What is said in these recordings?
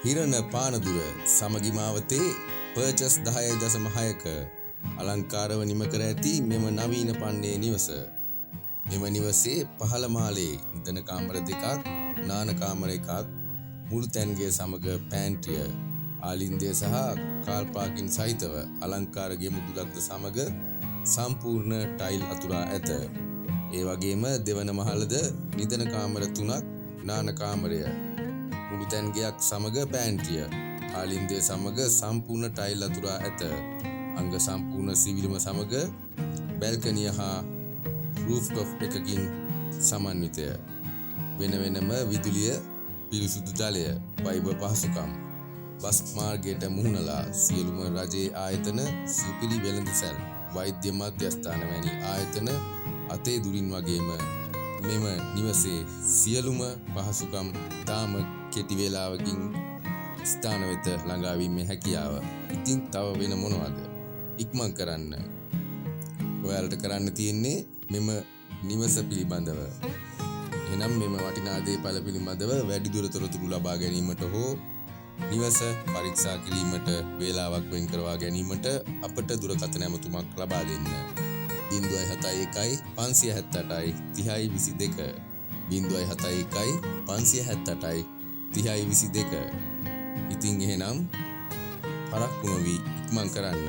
හිරණ පානදුර සමගි මාවතේ perches 10.6ක අලංකාරව නිම කර ඇති මෙම නවීන පන්නේ නිවස. මෙම නිවසේ පහළ මාලේ ඉන්ධන කාමර දෙකක්, නාන කාමර එකක්, මුළු තැන්ගේ සමග පෑන්ට්‍රිය, ආලින්දය සහ කාර් පාකින් සහිතව අලංකාර ගෙමුදුලක්ද සමග සම්පූර්ණ ටයිල් අතුරා ඇත. ඒ වගේම දෙවන මහලද නිදන කාමර 3ක්, නාන කාමරය, මුළු තැන්ගයක් සමග පෑන්ට්‍රිය, ආලින්දය සමග සම්පූර්ණ ටයිල් අතුරා ඇත. අංග සම්පූර්ණ සිවිලම සමග බැල්කනිය හා රූෆ්ටොප් එකකින් සමන්විතය. වෙන වෙනම විදුලිය, පිරිසුදු ජලය, ෆයිබර් පහසුකම්, බස් මාර්ගයට මුහුණලා සියලුම රජයේ ආයතන, සුපිරි වෙළඳසැල්, වෛද්‍ය මධ්‍යස්ථාන වැනි ආයතන අතේ දුරින් වගේම මෙම නිවසේ සියලුම පහසුකම් තාම කෙටි වේලාවකින් ස්ථාන වෙත ළඟා වීමේ හැකියාව. ඉතින් තව වෙන මොනවද? ඉක්මන් කරන්න. ඔයාලට කරන්න තියෙන්නේ මෙම නිවස පිළිබඳව. එහෙනම් මෙම වටිනා දේපල පිළිබඳව වැඩිදුර තොරතුරු ලබා ගැනීමට හෝ නිවස පරීක්ෂා කිරීමට වේලාවක් වෙන් කරවා ගැනීමට අපට දුරකථන ඇමතුමක් ලබා දෙන්න. 071 578යි 3022 071 578යි 3022. ඉතින් එහෙනම් පරක්කු නොවී ඉක්මන් කරන්න.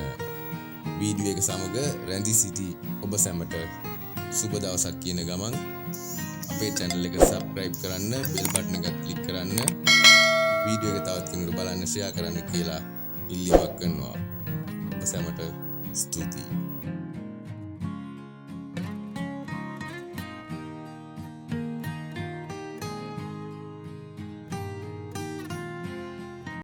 වීඩියෝ එක සමග රැඳී සිටි ඔබ සැමට සුබ දවසක් කියන ගමන් අපේ channel එක subscribe කරන්න, bell button එක click කරන්න, වීඩියෝ එක තවත් කෙනෙකුට බලන්න share කරන්න කියලා ඉල්ලීමක් කරනවා. ඔබ සැමට ස්තුතියි.